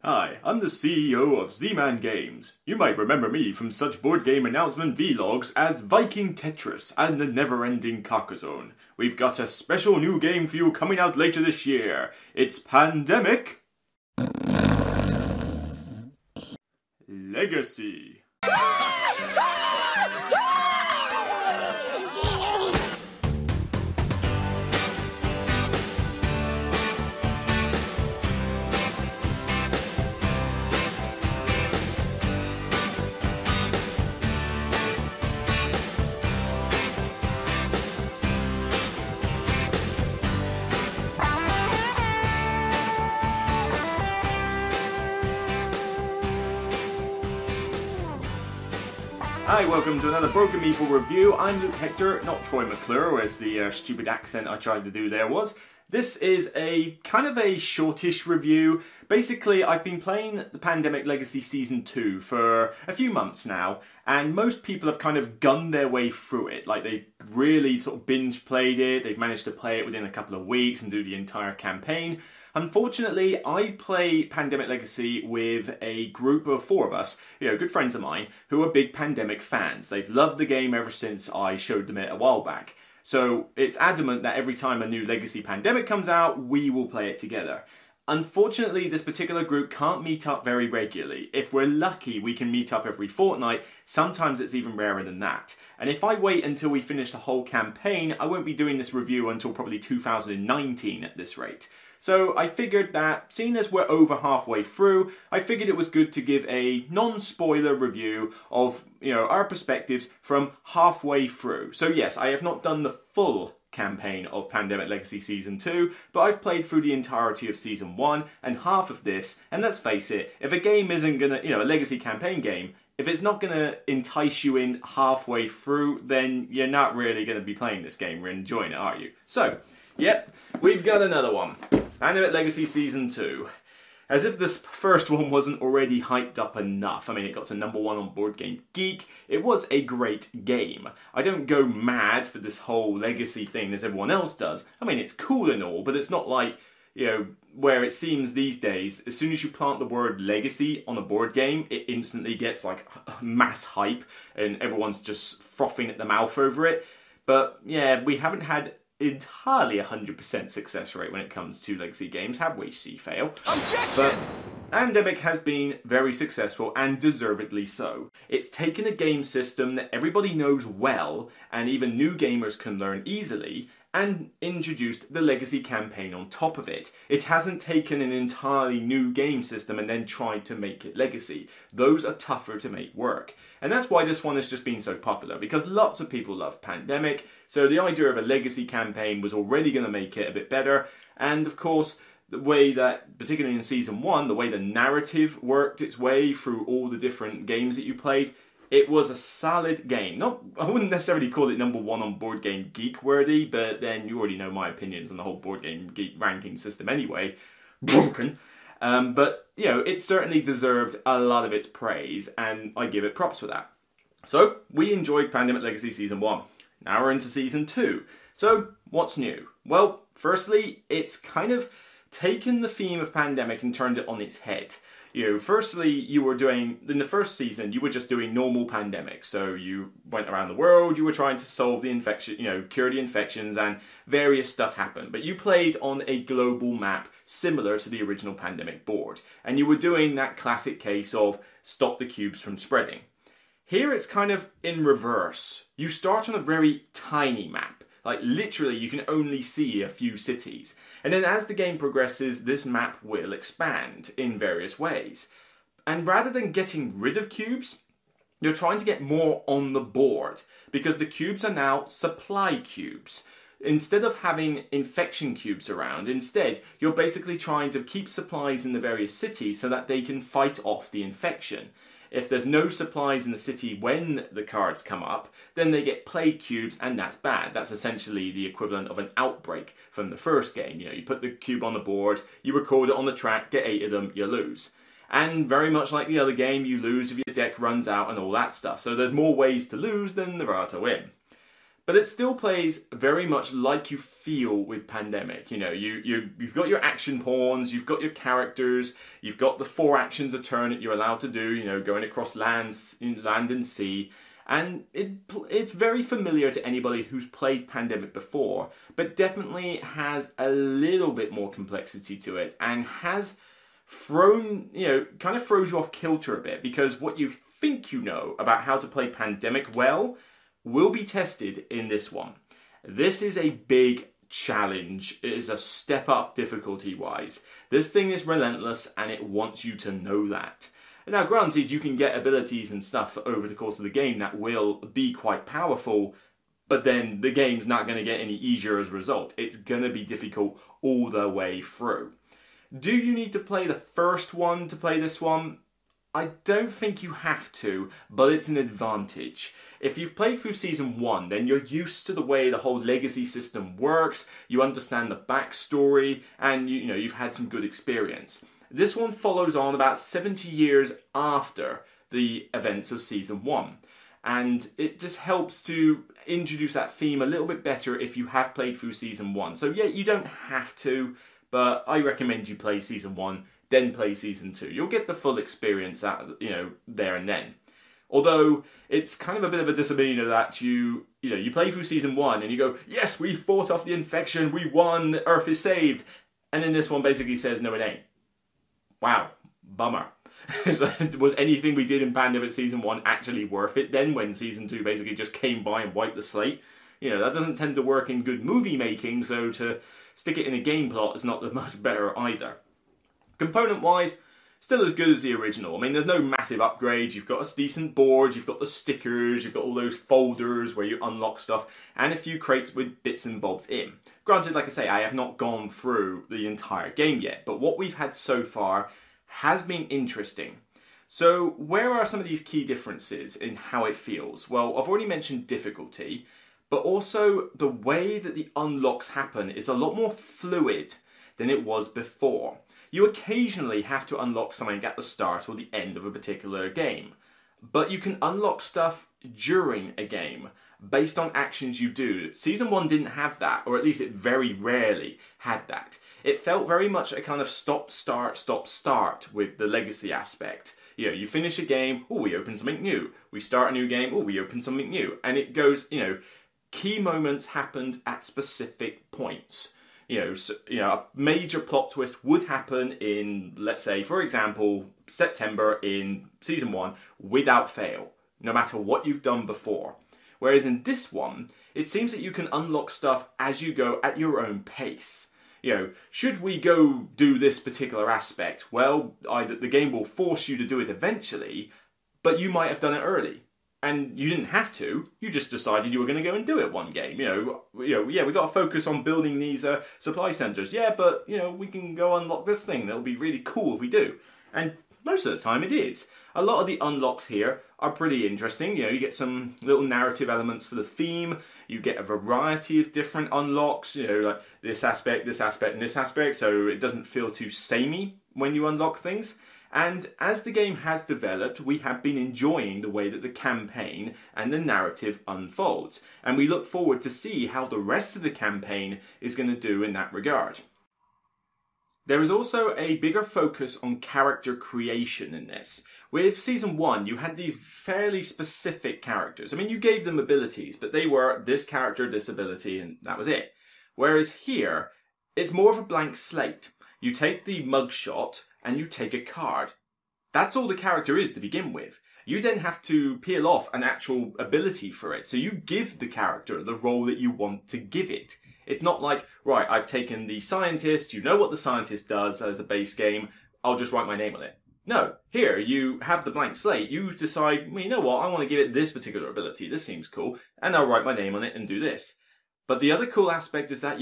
Hi, I'm the CEO of Z-Man Games. You might remember me from such board game announcement vlogs as Viking Tetris and the Never-Ending Carcassonne. We've got a special new game for you coming out later this year. It's Pandemic Legacy. Hi, welcome to another Broken Meeple review. I'm Luke Hector, not Troy McClure, as the stupid accent I tried to do there was. This is a kind of a shortish review. Basically, I've been playing the Pandemic Legacy Season 2 for a few months now, and most people have kind of gunned their way through it. Like, they really sort of binge played it, they've managed to play it within a couple of weeks and do the entire campaign. Unfortunately, I play Pandemic Legacy with a group of 4 of us, good friends of mine, who are big Pandemic fans. They've loved the game ever since I showed them it a while back. So it's adamant that every time a new Legacy Pandemic comes out, we will play it together. Unfortunately, this particular group can't meet up very regularly. If we're lucky, we can meet up every fortnight. Sometimes it's even rarer than that. And if I wait until we finish the whole campaign, I won't be doing this review until probably 2019 at this rate. So I figured that, seeing as we're over halfway through, I figured it was good to give a non-spoiler review of, our perspectives from halfway through. So yes, I have not done the full campaign of Pandemic Legacy Season 2, but I've played through the entirety of Season 1 and half of this, and let's face it, if a game isn't gonna, a Legacy campaign game, if it's not gonna entice you in halfway through, then you're not really gonna be playing this game or enjoying it, are you? So, yep, we've got another one. Pandemic Legacy Season 2. As if this first one wasn't already hyped up enough. I mean, it got to #1 on Board Game Geek. It was a great game. I don't go mad for this whole Legacy thing as everyone else does. I mean, it's cool and all, but it's not like, where it seems these days, as soon as you plant the word Legacy on a board game, it instantly gets like mass hype and everyone's just frothing at the mouth over it. But yeah, we haven't had entirely 100% success rate when it comes to Legacy games, have we, C-Fail? Objection! But Pandemic has been very successful, and deservedly so. It's taken a game system that everybody knows well, and even new gamers can learn easily, and introduced the Legacy campaign on top of it. It hasn't taken an entirely new game system and then tried to make it Legacy. Those are tougher to make work. And that's why this one has just been so popular, because lots of people love Pandemic, so the idea of a Legacy campaign was already going to make it a bit better, and of course, the way that, particularly in Season 1, the way the narrative worked its way through all the different games that you played, it was a solid game. I wouldn't necessarily call it #1 on Board Game Geek worthy, but then you already know my opinions on the whole Board Game Geek ranking system anyway. Broken. But, it certainly deserved a lot of its praise, and I give it props for that. So, we enjoyed Pandemic Legacy Season 1. Now we're into Season 2. So, what's new? Well, firstly, it's kind of taken the theme of Pandemic and turned it on its head. Firstly, you were doing, in the first season, you were just doing normal Pandemic. So you went around the world, you were trying to solve the infection, cure the infections, and various stuff happened. But you played on a global map similar to the original Pandemic board. And you were doing that classic case of stop the cubes from spreading. Here it's kind of in reverse. You start on a very tiny map. Like, literally, you can only see a few cities. And then as the game progresses, this map will expand in various ways. And rather than getting rid of cubes, you're trying to get more on the board, because the cubes are now supply cubes. Instead of having infection cubes around, instead, you're basically trying to keep supplies in the various cities so that they can fight off the infection. If there's no supplies in the city when the cards come up, then they get plague cubes, and that's bad. That's essentially the equivalent of an outbreak from the first game. You put the cube on the board, you record it on the track, get 8 of them, you lose. And very much like the other game, you lose if your deck runs out and all that stuff. So there's more ways to lose than there are to win. But it still plays very much like you feel with Pandemic. You know, you've got your action pawns, you've got your characters, you've got the 4 actions a turn that you're allowed to do, you know, going across land and sea. And it's very familiar to anybody who's played Pandemic before, but definitely has a little bit more complexity to it and has kind of throws you off kilter a bit, because what you think you know about how to play Pandemic well will be tested in this one. This is a big challenge. It is a step up difficulty wise. This thing is relentless and it wants you to know that. Now granted, you can get abilities and stuff over the course of the game that will be quite powerful, but then the game's not going to get any easier as a result. It's going to be difficult all the way through. Do you need to play the first one to play this one? I don't think you have to, but it's an advantage. If you've played through Season 1, then you're used to the way the whole legacy system works, you understand the backstory, and you've had some good experience. This one follows on about 70 years after the events of Season 1. And it just helps to introduce that theme a little bit better if you have played through Season 1. So yeah, you don't have to, but I recommend you play Season 1, then play Season 2. You'll get the full experience out, there and then. Although, it's kind of a bit of a disappointment that you play through Season 1 and you go, yes, we fought off the infection, we won, the Earth is saved. And then this one basically says, no it ain't. Wow, bummer. Was anything we did in Pandemic Season 1 actually worth it then, when Season 2 basically just came by and wiped the slate? That doesn't tend to work in good movie making, so to stick it in a game plot is not that much better either. Component-wise, still as good as the original. I mean, there's no massive upgrades. You've got a decent board, you've got the stickers, you've got all those folders where you unlock stuff, and a few crates with bits and bobs in. Granted, like I say, I have not gone through the entire game yet, but what we've had so far has been interesting. So, where are some of these key differences in how it feels? Well, I've already mentioned difficulty, but also the way that the unlocks happen is a lot more fluid than it was before. You occasionally have to unlock something at the start or the end of a particular game, but you can unlock stuff during a game based on actions you do. Season 1 didn't have that, or at least it very rarely had that. It felt very much a kind of stop, start with the legacy aspect. You finish a game, oh, we open something new. We start a new game, oh, we open something new. And it goes, key moments happened at specific points. A major plot twist would happen in, let's say, for example, September in Season 1 without fail, no matter what you've done before. Whereas in this one, it seems that you can unlock stuff as you go at your own pace. Should we go do this particular aspect? Well, either the game will force you to do it eventually, but you might have done it early. And you didn't have to, you just decided you were going to go and do it one game. Yeah, we got to focus on building these supply centres. Yeah, but, we can go unlock this thing. That'll be really cool if we do. And most of the time it is. A lot of the unlocks here are pretty interesting. You get some little narrative elements for the theme. You get a variety of different unlocks, like this aspect, and this aspect. So it doesn't feel too samey when you unlock things. And as the game has developed, we have been enjoying the way that the campaign and the narrative unfolds. And we look forward to see how the rest of the campaign is going to do in that regard. There is also a bigger focus on character creation in this. With Season 1, you had these fairly specific characters. I mean, you gave them abilities, but they were this character, this ability, and that was it. Whereas here, it's more of a blank slate. You take the mugshot, and you take a card. That's all the character is to begin with. You then have to peel off an actual ability for it. So you give the character the role that you want to give it. It's not like, right, I've taken the scientist, you know what the scientist does as a base game, I'll just write my name on it. No, here you have the blank slate, you decide, well, you know what, I want to give it this particular ability, this seems cool, and I'll write my name on it and do this. But the other cool aspect is that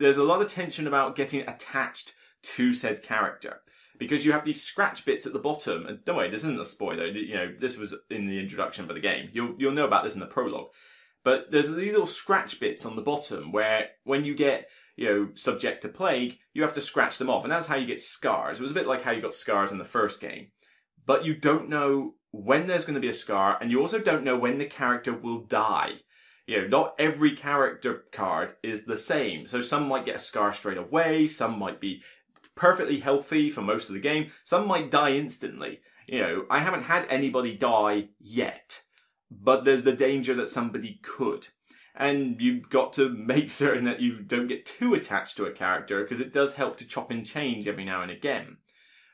there's a lot of tension about getting attached to said character. Because you have these scratch bits at the bottom, and don't worry, this isn't a spoiler, this was in the introduction for the game. You'll know about this in the prologue. But there's these little scratch bits on the bottom where when you get, subject to plague, you have to scratch them off. And that's how you get scars. It was a bit like how you got scars in the first game. But you don't know when there's going to be a scar, and you also don't know when the character will die. You know, not every character card is the same. So some might get a scar straight away, some might be perfectly healthy for most of the game, some might die instantly. You know, I haven't had anybody die yet, but there's the danger that somebody could. And you've got to make certain that you don't get too attached to a character, because it does help to chop and change every now and again.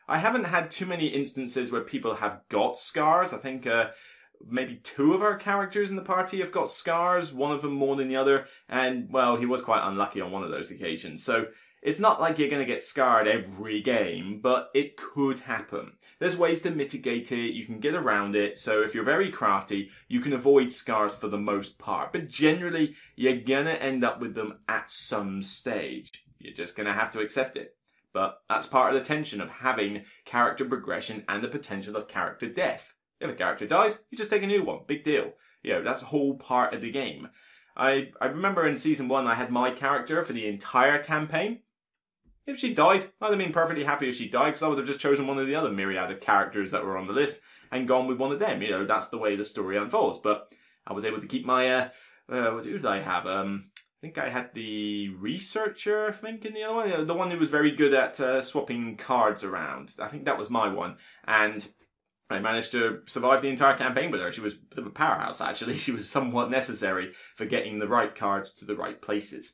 I haven't had too many instances where people have got scars. I think maybe 2 of our characters in the party have got scars, one of them more than the other, and, well, he was quite unlucky on one of those occasions. So it's not like you're going to get scarred every game, but it could happen. There's ways to mitigate it, you can get around it, so if you're very crafty, you can avoid scars for the most part. But generally, you're going to end up with them at some stage. You're just going to have to accept it. But that's part of the tension of having character progression and the potential of character death. If a character dies, you just take a new one. Big deal. You know, that's a whole part of the game. I remember in Season 1 I had my character for the entire campaign. If she died, I'd have been perfectly happy if she died, because I would have just chosen one of the other myriad of characters that were on the list and gone with one of them. You know, that's the way the story unfolds. But I was able to keep my, what did I have? I think I had the researcher, in the other one. The one who was very good at swapping cards around. I think that was my one. And I managed to survive the entire campaign with her. She was a bit of a powerhouse, actually. She was somewhat necessary for getting the right cards to the right places.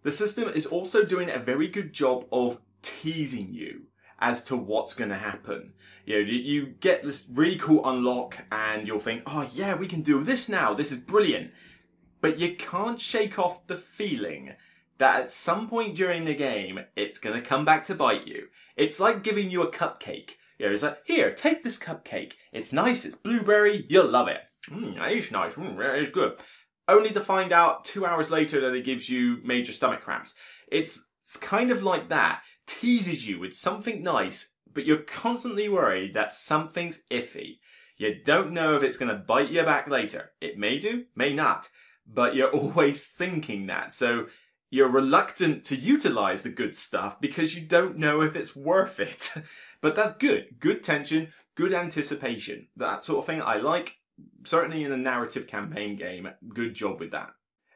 The system is also doing a very good job of teasing you as to what's going to happen. You know, you get this really cool unlock and you'll think, oh yeah, we can do this now. This is brilliant. But you can't shake off the feeling that at some point during the game, it's going to come back to bite you. It's like giving you a cupcake. You know, it's like, here, take this cupcake. It's nice, it's blueberry, you'll love it. It's nice, it's good. Only to find out 2 hours later that it gives you major stomach cramps. It's kind of like that. Teases you with something nice, but you're constantly worried that something's iffy. You don't know if it's going to bite you back later. It may do, may not. But you're always thinking that. So you're reluctant to utilize the good stuff because you don't know if it's worth it. But that's good. Good tension, good anticipation. That sort of thing I like. Certainly in a narrative campaign game, good job with that.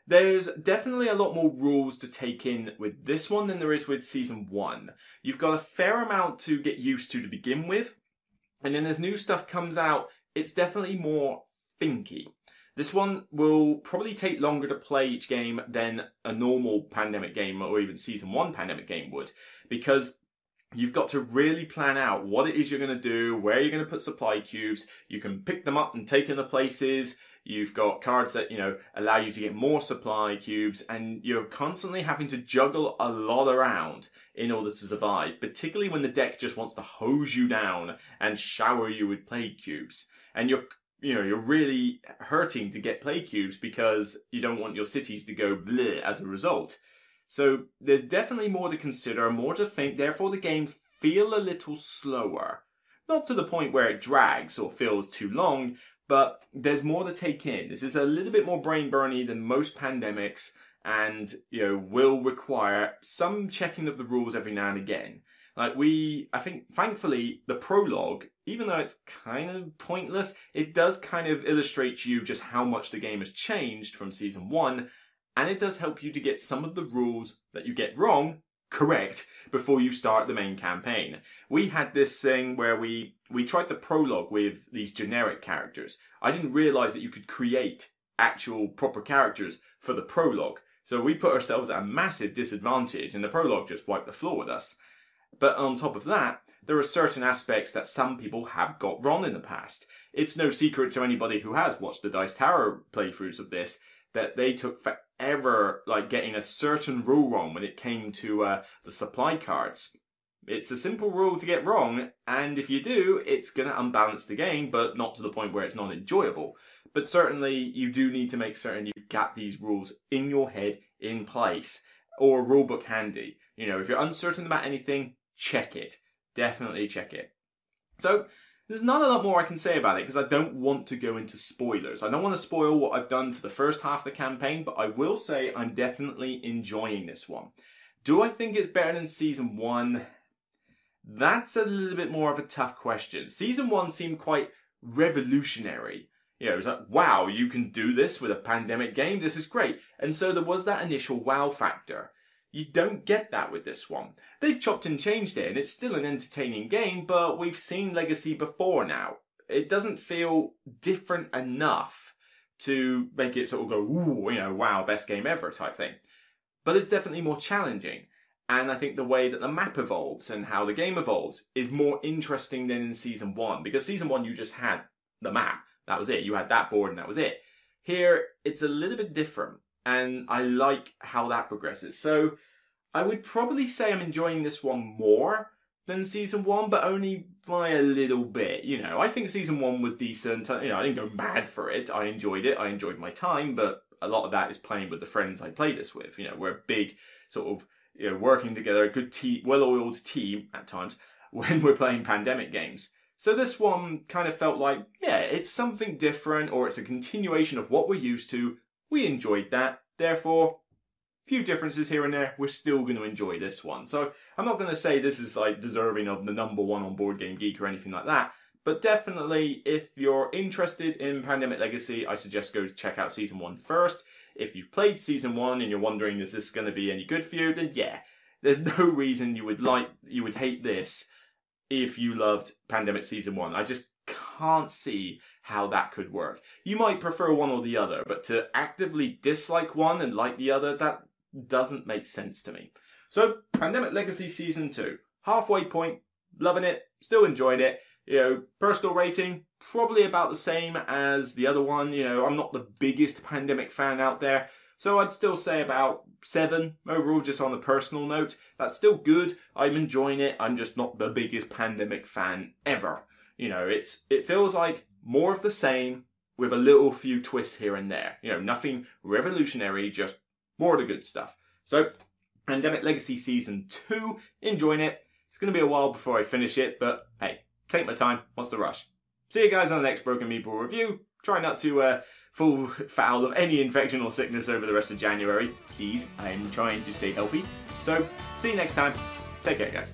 There's definitely a lot more rules to take in with this one than there is with Season 1. You've got a fair amount to get used to begin with, and then as new stuff comes out, it's definitely more thinky. This one will probably take longer to play each game than a normal Pandemic game or even Season 1 Pandemic game would, because you've got to really plan out what it is you're going to do, where you're going to put supply cubes. You can pick them up and take them to places. You've got cards that, you know, allow you to get more supply cubes, and you're constantly having to juggle a lot around in order to survive, particularly when the deck just wants to hose you down and shower you with plague cubes. And you're really hurting to get plague cubes because you don't want your cities to go bleh as a result. So there's definitely more to consider, more to think, therefore the games feel a little slower. Not to the point where it drags or feels too long, but there's more to take in. This is a little bit more brain-burny than most pandemics, and, you know, will require some checking of the rules every now and again. Like I think, thankfully, the prologue, even though it's kind of pointless, it does kind of illustrate to you just how much the game has changed from Season 1, and it does help you to get some of the rules that you get wrong correct before you start the main campaign. We had this thing where we tried the prologue with these generic characters. I didn't realise that you could create actual proper characters for the prologue. So we put ourselves at a massive disadvantage, and the prologue just wiped the floor with us. But on top of that, there are certain aspects that some people have got wrong in the past. It's no secret to anybody who has watched the Dice Tower playthroughs of this that they took forever, like, getting a certain rule wrong when it came to the supply cards. It's a simple rule to get wrong, and if you do, it's going to unbalance the game, but not to the point where it's not enjoyable. But certainly, you do need to make certain you've got these rules in your head, in place, or a rulebook handy. You know, if you're uncertain about anything, check it. Definitely check it. So, there's not a lot more I can say about it because I don't want to go into spoilers. I don't want to spoil what I've done for the first half of the campaign, but I will say I'm definitely enjoying this one. Do I think it's better than Season 1? That's a little bit more of a tough question. Season 1 seemed quite revolutionary You know, it was like, wow, you can do this with a pandemic game? This is great. And so there was that initial wow factor. You don't get that with this one. They've chopped and changed it, and it's still an entertaining game, but we've seen Legacy before now. It doesn't feel different enough to make it sort of go, ooh, you know, wow, best game ever type thing. But it's definitely more challenging. And I think the way that the map evolves and how the game evolves is more interesting than in Season 1. Because Season 1, you just had the map. That was it. You had that board and that was it. Here, it's a little bit different. And I like how that progresses. So I would probably say I'm enjoying this one more than Season 1, but only by a little bit. You know, I think Season 1 was decent. You know, I didn't go mad for it. I enjoyed it. I enjoyed my time. But a lot of that is playing with the friends I play this with. You know, we're a big sort of, you know, working together, a good team, well-oiled team at times when we're playing pandemic games. So this one kind of felt like, yeah, it's something different, or it's a continuation of what we're used to. We enjoyed that. Therefore, few differences here and there, we're still going to enjoy this one. So I'm not going to say this is like deserving of the number one on Board Game Geek or anything like that. But definitely, if you're interested in Pandemic Legacy, I suggest go check out Season 1 first. If you've played Season 1 and you're wondering, is this going to be any good for you? Then yeah, there's no reason you would hate this if you loved Pandemic Season 1. I just can't see how that could work. You might prefer one or the other, but to actively dislike one and like the other, that doesn't make sense to me. So, Pandemic Legacy Season 2. Halfway point, loving it, still enjoying it. You know, personal rating, probably about the same as the other one. You know, I'm not the biggest Pandemic fan out there, so I'd still say about 7 overall, just on the personal note. That's still good. I'm enjoying it. I'm just not the biggest Pandemic fan ever. You know, it feels like more of the same with a little few twists here and there. You know, nothing revolutionary, just more of the good stuff. So, Pandemic Legacy Season 2, enjoying it. It's going to be a while before I finish it, but hey, take my time. What's the rush? See you guys on the next Broken Meeple review. Try not to fall foul of any infection or sickness over the rest of January. Please, I'm trying to stay healthy. So, see you next time. Take care, guys.